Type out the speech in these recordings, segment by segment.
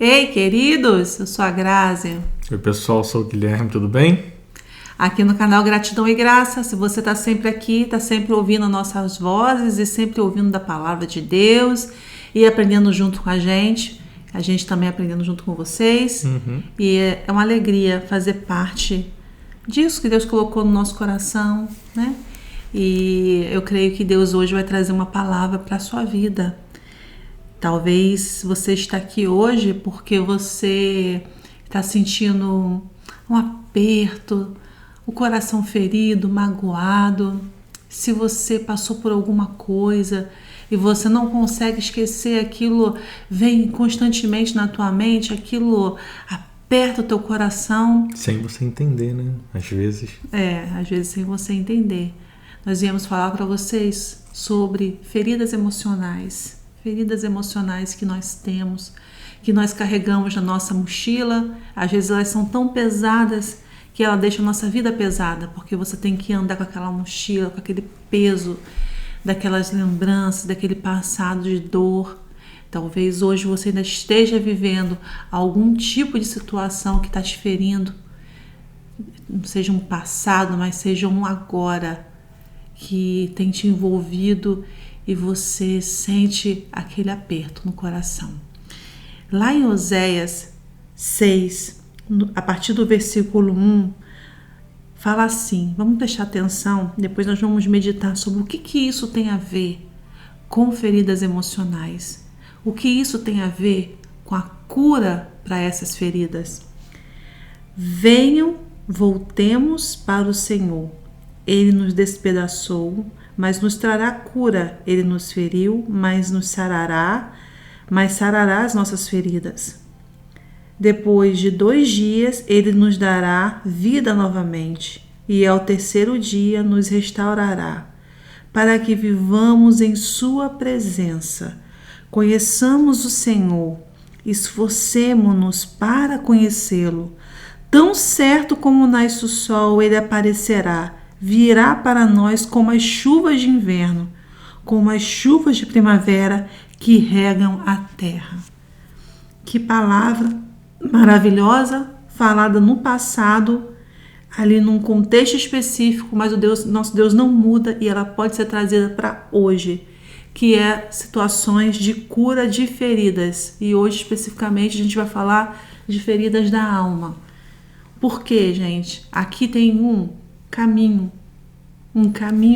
Ei, queridos, eu sou a Grazi. Oi, pessoal, sou o Guilherme, tudo bem? Aqui no canal Gratidão e Graça, se você está sempre aqui, está sempre ouvindo nossas vozes e sempre ouvindo da palavra de Deus e aprendendo junto com a gente também aprendendo junto com vocês. E é uma alegria fazer parte disso que Deus colocou no nosso coração, né? E eu creio que Deus hoje vai trazer uma palavra para a sua vida. Talvez você está aqui hoje porque você está sentindo um aperto, o coração ferido, magoado. Se você passou por alguma coisa e você não consegue esquecer, aquilo vem constantemente na tua mente, aquilo aperta o teu coração. Sem você entender, né? Às vezes sem você entender. Nós viemos falar para vocês sobre feridas emocionais que nós temos, que nós carregamos na nossa mochila. Às vezes elas são tão pesadas que ela deixa a nossa vida pesada, porque você tem que andar com aquela mochila, com aquele peso daquelas lembranças, daquele passado de dor. Talvez hoje você ainda esteja vivendo algum tipo de situação que está te ferindo, não seja um passado, mas seja um agora, que tem te envolvido e você sente aquele aperto no coração. Lá em Oséias 6, a partir do versículo 1, fala assim, vamos prestar atenção, depois nós vamos meditar sobre o que isso tem a ver com feridas emocionais, o que isso tem a ver com a cura para essas feridas. Venham, voltemos para o Senhor. Ele nos despedaçou, mas nos trará cura. Ele nos feriu, mas sarará as nossas feridas. Depois de 2 dias, ele nos dará vida novamente, e ao 3º dia nos restaurará, para que vivamos em sua presença. Conheçamos o Senhor, esforcemo-nos para conhecê-lo. Tão certo como nasce o sol, ele aparecerá, virá para nós como as chuvas de inverno, como as chuvas de primavera que regam a terra. Que palavra maravilhosa, falada no passado, ali num contexto específico, mas nosso Deus não muda e ela pode ser trazida para hoje, que é situações de cura de feridas. E hoje especificamente a gente vai falar de feridas da alma. Por quê, gente? Aqui tem um caminho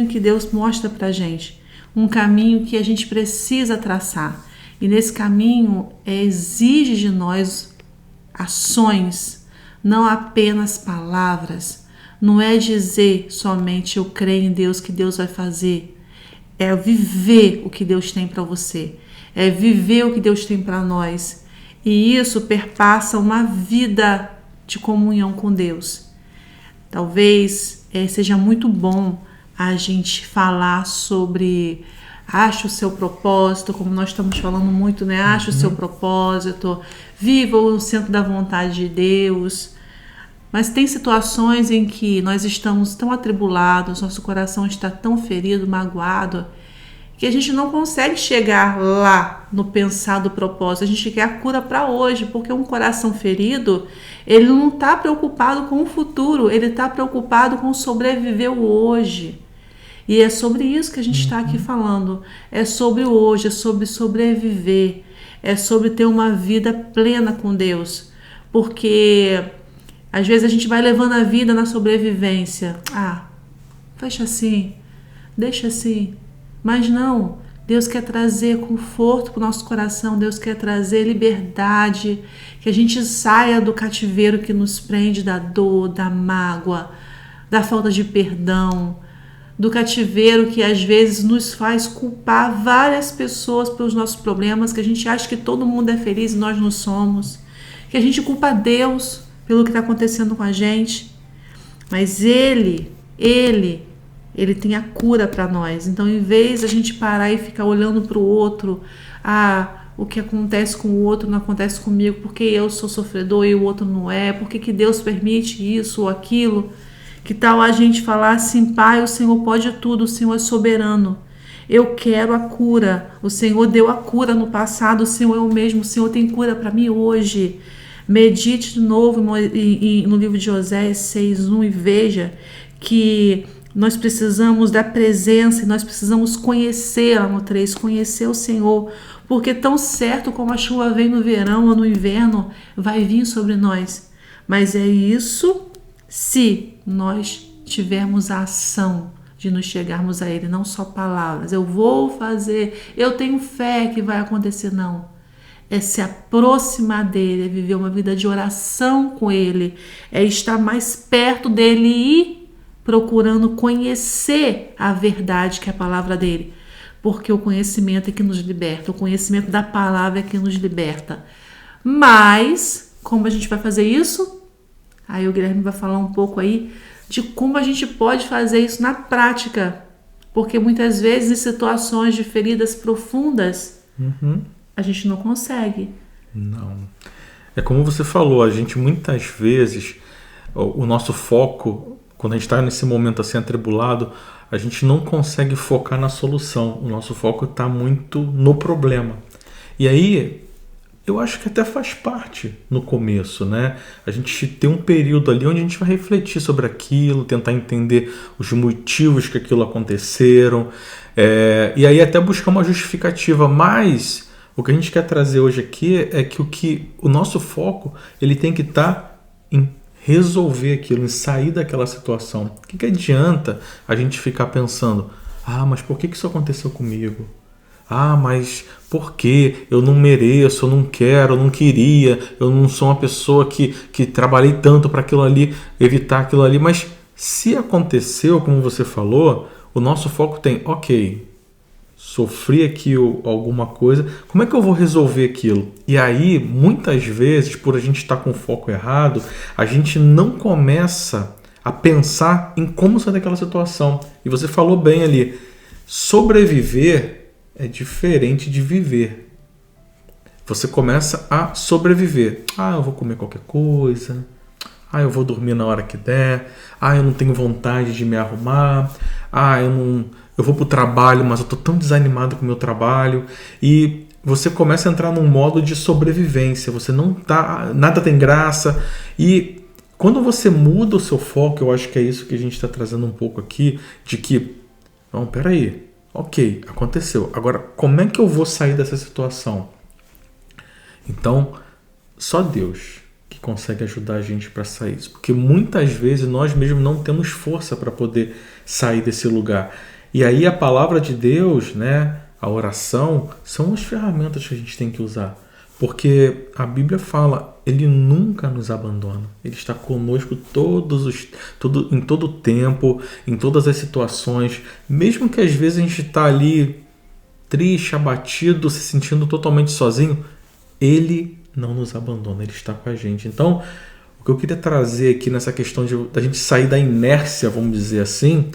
que Deus mostra pra gente, um caminho que a gente precisa traçar, e nesse caminho exige de nós ações, não apenas palavras. Não é dizer somente eu creio em Deus que Deus vai fazer, é viver o que Deus tem para você, é viver o que Deus tem para nós, e isso perpassa uma vida de comunhão com Deus. Talvez seja muito bom a gente falar sobre ache o seu propósito, como nós estamos falando muito, né? Ache o seu propósito, viva o centro da vontade de Deus. Mas tem situações em que nós estamos tão atribulados, nosso coração está tão ferido, magoado, que a gente não consegue chegar lá no pensar do propósito. A gente quer a cura para hoje, porque um coração ferido, ele não está preocupado com o futuro, ele está preocupado com sobreviver o hoje. E é sobre isso que a gente está aqui falando. É sobre o hoje, é sobre sobreviver, é sobre ter uma vida plena com Deus. Porque às vezes a gente vai levando a vida na sobrevivência. Fecha assim, deixa assim. Mas não, Deus quer trazer conforto para o nosso coração, Deus quer trazer liberdade, que a gente saia do cativeiro que nos prende, da dor, da mágoa, da falta de perdão, do cativeiro que às vezes nos faz culpar várias pessoas pelos nossos problemas, que a gente acha que todo mundo é feliz e nós não somos, que a gente culpa Deus pelo que está acontecendo com a gente, mas Ele tem a cura para nós. Então, em vez de a gente parar e ficar olhando para o outro, o que acontece com o outro não acontece comigo, porque eu sou sofredor e o outro não é, por que Deus permite isso ou aquilo? Que tal a gente falar assim, Pai, o Senhor pode tudo, o Senhor é soberano. Eu quero a cura. O Senhor deu a cura no passado, o Senhor é o mesmo, o Senhor tem cura para mim hoje. Medite de novo no livro de Oséias 6:1 e veja que nós precisamos da presença e nós precisamos conhecer, lá no 3, conhecer o Senhor, porque tão certo como a chuva vem no verão ou no inverno, vai vir sobre nós. Mas é isso se nós tivermos a ação de nos chegarmos a Ele, não só palavras. Eu vou fazer, eu tenho fé que vai acontecer, não. É se aproximar dele, é viver uma vida de oração com ele, é estar mais perto dele e procurando conhecer a verdade que é a palavra dele. Porque o conhecimento é que nos liberta, o conhecimento da palavra é que nos liberta. Mas, como a gente vai fazer isso? Aí o Guilherme vai falar um pouco aí de como a gente pode fazer isso na prática. Porque muitas vezes em situações de feridas profundas, a gente não consegue. Não. É como você falou, a gente muitas vezes, o nosso foco, quando a gente está nesse momento assim atribulado, a gente não consegue focar na solução. O nosso foco está muito no problema. E aí, eu acho que até faz parte no começo, né? A gente tem um período ali onde a gente vai refletir sobre aquilo, tentar entender os motivos que aquilo aconteceram, e aí até buscar uma justificativa, mas o que a gente quer trazer hoje aqui é que o nosso foco ele tem que estar em resolver aquilo, em sair daquela situação. O que adianta a gente ficar pensando, mas por que isso aconteceu comigo? Mas por quê? Eu não mereço, eu não quero, eu não queria, eu não sou uma pessoa que trabalhei tanto para aquilo ali, evitar aquilo ali. Mas se aconteceu, como você falou, o nosso foco tem, sofri aqui alguma coisa, como é que eu vou resolver aquilo? E aí, muitas vezes, por a gente estar com o foco errado, a gente não começa a pensar em como sair daquela situação. E você falou bem ali, sobreviver é diferente de viver. Você começa a sobreviver. Eu vou comer qualquer coisa. Eu vou dormir na hora que der. Eu não tenho vontade de me arrumar. Eu vou para o trabalho, mas eu estou tão desanimado com o meu trabalho. E você começa a entrar num modo de sobrevivência. Você não tá, nada tem graça. E quando você muda o seu foco, eu acho que é isso que a gente está trazendo um pouco aqui, de que, peraí, aconteceu. Agora, como é que eu vou sair dessa situação? Então, só Deus que consegue ajudar a gente para sair disso. Porque muitas vezes nós mesmos não temos força para poder sair desse lugar. E aí a palavra de Deus, né, a oração, são as ferramentas que a gente tem que usar. Porque a Bíblia fala, Ele nunca nos abandona. Ele está conosco em todo o tempo, em todas as situações. Mesmo que às vezes a gente está ali triste, abatido, se sentindo totalmente sozinho, Ele não nos abandona, Ele está com a gente. Então, o que eu queria trazer aqui nessa questão da gente sair da inércia, vamos dizer assim,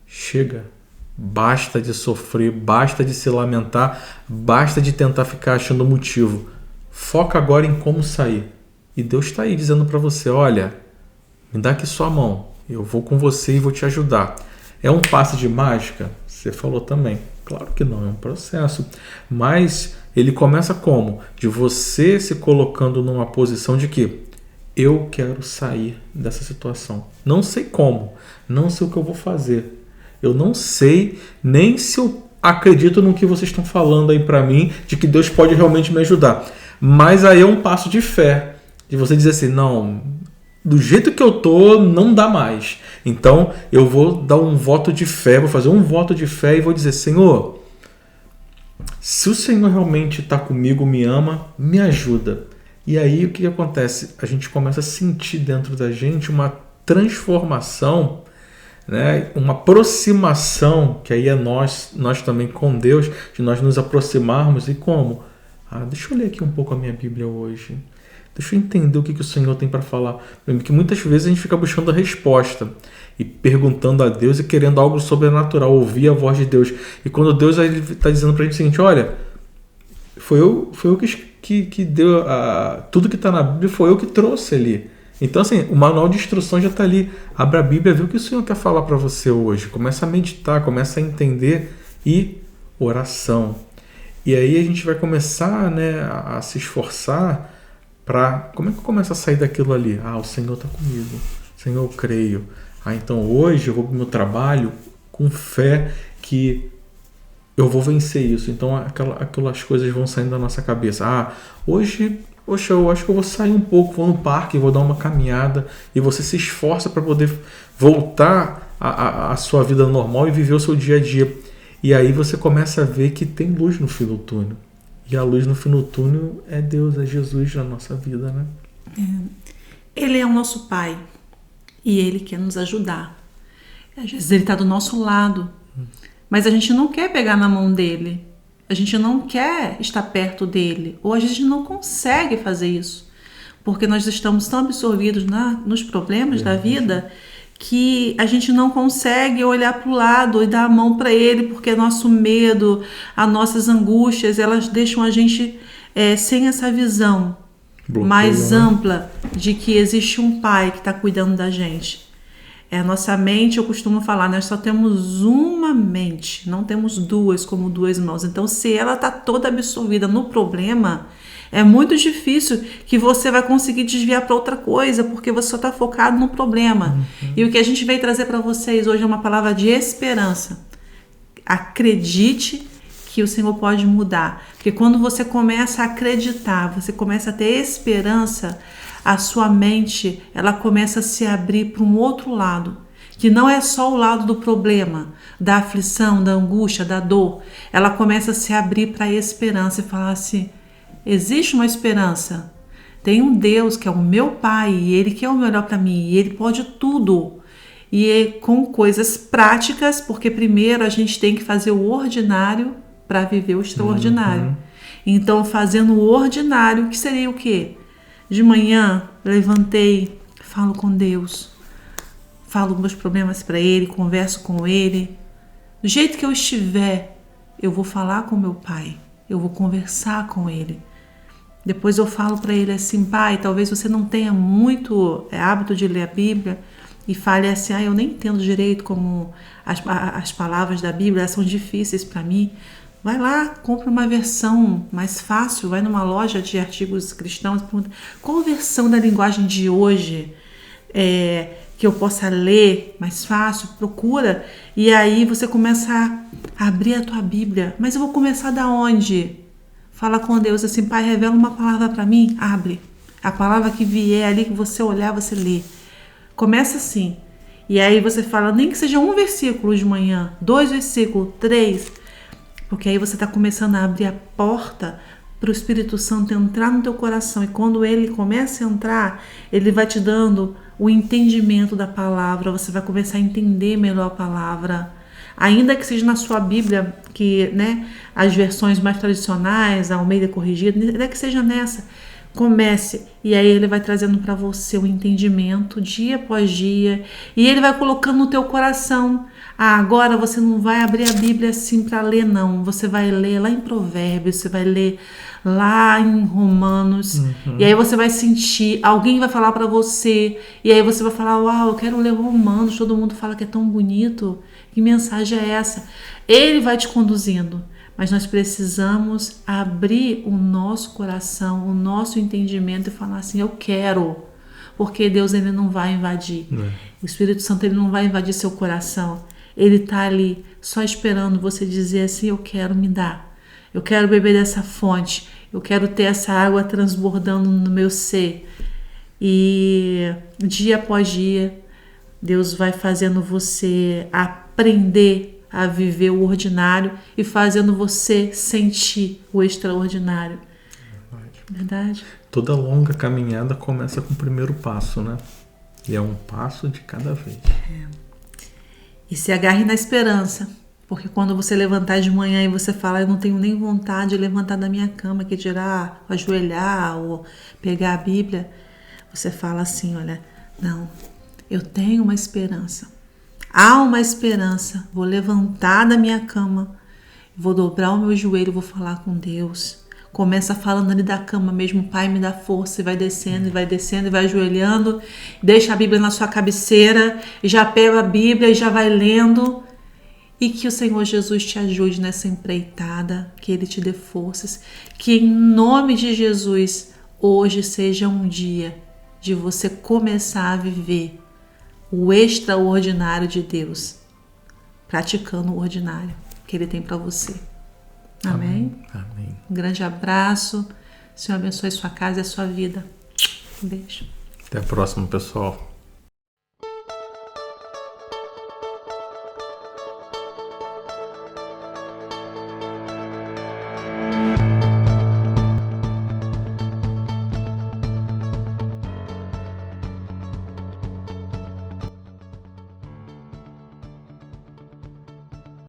chega. Basta de sofrer, basta de se lamentar, basta de tentar ficar achando motivo. Foca agora em como sair. E Deus está aí dizendo para você, olha, me dá aqui sua mão, eu vou com você e vou te ajudar. É um passe de mágica? Você falou também. Claro que não, é um processo. Mas ele começa como? De você se colocando numa posição de que eu quero sair dessa situação. Não sei como, não sei o que eu vou fazer. Eu não sei nem se eu acredito no que vocês estão falando aí para mim, de que Deus pode realmente me ajudar. Mas aí é um passo de fé, de você dizer assim, não, do jeito que eu tô, não dá mais. Então eu vou dar um voto de fé, vou fazer um voto de fé e vou dizer, Senhor, se o Senhor realmente está comigo, me ama, me ajuda. E aí o que acontece? A gente começa a sentir dentro da gente uma transformação, né? Uma aproximação, que aí é nós também com Deus, de nós nos aproximarmos. E como? Deixa eu ler aqui um pouco a minha Bíblia hoje. Deixa eu entender o que o Senhor tem para falar. Porque muitas vezes a gente fica buscando a resposta e perguntando a Deus e querendo algo sobrenatural, ouvir a voz de Deus. E quando Deus está dizendo para a gente o seguinte, olha, foi eu que deu tudo que está na Bíblia, foi eu que trouxe ali. Então, assim, o manual de instrução já está ali. Abra a Bíblia, vê o que o Senhor quer falar para você hoje. Começa a meditar, começa a entender e oração. E aí a gente vai começar, né, a se esforçar para... Como é que eu começo a sair daquilo ali? O Senhor está comigo. Senhor, eu creio. Então hoje eu vou para o meu trabalho com fé que eu vou vencer isso. Então aquelas coisas vão saindo da nossa cabeça. Hoje... Poxa, eu acho que eu vou sair um pouco, vou no parque, vou dar uma caminhada, e você se esforça para poder voltar à sua vida normal e viver o seu dia a dia. E aí você começa a ver que tem luz no fim do túnel. E a luz no fim do túnel é Deus, é Jesus na nossa vida, né? Ele é o nosso Pai e Ele quer nos ajudar. Às vezes Ele está do nosso lado, mas a gente não quer pegar na mão dele. A gente não quer estar perto dele, ou a gente não consegue fazer isso, porque nós estamos tão absorvidos nos problemas da vida que a gente não consegue olhar para o lado e dar a mão para ele, porque nosso medo, as nossas angústias, elas deixam a gente sem essa visão mais ampla de que existe um Pai que está cuidando da gente. A nossa mente, eu costumo falar, nós só temos uma mente, não temos duas, como duas mãos. Então, se ela está toda absorvida no problema, é muito difícil que você vai conseguir desviar para outra coisa, porque você só está focado no problema. E o que a gente veio trazer para vocês hoje é uma palavra de esperança. Acredite que o Senhor pode mudar. Porque quando você começa a acreditar, você começa a ter esperança, a sua mente, ela começa a se abrir para um outro lado, que não é só o lado do problema, da aflição, da angústia, da dor. Ela começa a se abrir para a esperança e falar assim, existe uma esperança. Tem um Deus que é o meu Pai e Ele quer o melhor para mim e Ele pode tudo. E com coisas práticas, porque primeiro a gente tem que fazer o ordinário para viver o extraordinário. Então, fazendo o ordinário, que seria o quê? De manhã, levantei, falo com Deus, falo meus problemas para Ele, converso com Ele. Do jeito que eu estiver, eu vou falar com meu Pai, eu vou conversar com Ele. Depois eu falo para Ele assim, Pai, talvez você não tenha muito hábito de ler a Bíblia e fale assim, eu nem entendo direito como as palavras da Bíblia, elas são difíceis para mim. Vai lá, compra uma versão mais fácil, vai numa loja de artigos cristãos, pergunta, qual versão da linguagem de hoje que eu possa ler mais fácil? Procura, e aí você começa a abrir a tua Bíblia. Mas eu vou começar da onde? Fala com Deus assim, Pai, revela uma palavra para mim, abre. A palavra que vier ali, que você olhar, você lê. Começa assim, e aí você fala, nem que seja um versículo de manhã, 2 versículos, 3, porque aí você está começando a abrir a porta para o Espírito Santo entrar no teu coração. E quando ele começa a entrar, ele vai te dando o entendimento da palavra. Você vai começar a entender melhor a palavra. Ainda que seja na sua Bíblia, que, né, as versões mais tradicionais, a Almeida Corrigida, ainda que seja nessa, comece. E aí ele vai trazendo para você o entendimento dia após dia. E ele vai colocando no teu coração. Agora você não vai abrir a Bíblia assim para ler, não. Você vai ler lá em Provérbios, você vai ler lá em Romanos. E aí você vai sentir, alguém vai falar para você. E aí você vai falar, uau, eu quero ler Romanos. Todo mundo fala que é tão bonito. Que mensagem é essa? Ele vai te conduzindo. Mas nós precisamos abrir o nosso coração, o nosso entendimento e falar assim, eu quero. Porque Deus, ele não vai invadir. O Espírito Santo, ele não vai invadir seu coração. Ele está ali só esperando você dizer assim, eu quero, me dar. Eu quero beber dessa fonte. Eu quero ter essa água transbordando no meu ser. E dia após dia, Deus vai fazendo você aprender a viver o ordinário e fazendo você sentir o extraordinário. Verdade? Toda longa caminhada começa com o primeiro passo, né? E é um passo de cada vez. E se agarre na esperança, porque quando você levantar de manhã e você falar, eu não tenho nem vontade de levantar da minha cama, que dirá ajoelhar ou pegar a Bíblia, você fala assim, olha, não, eu tenho uma esperança. Há uma esperança, vou levantar da minha cama, vou dobrar o meu joelho, vou falar com Deus, Começa falando ali da cama mesmo, Pai, me dá força, e vai descendo, e vai descendo, e vai ajoelhando, deixa a Bíblia na sua cabeceira, e já pega a Bíblia e já vai lendo, e que o Senhor Jesus te ajude nessa empreitada, que Ele te dê forças, que em nome de Jesus, hoje seja um dia de você começar a viver o extraordinário de Deus, praticando o ordinário que Ele tem para você. Amém? Amém. Um grande abraço. Senhor abençoe sua casa e a sua vida. Um beijo. Até a próxima, pessoal.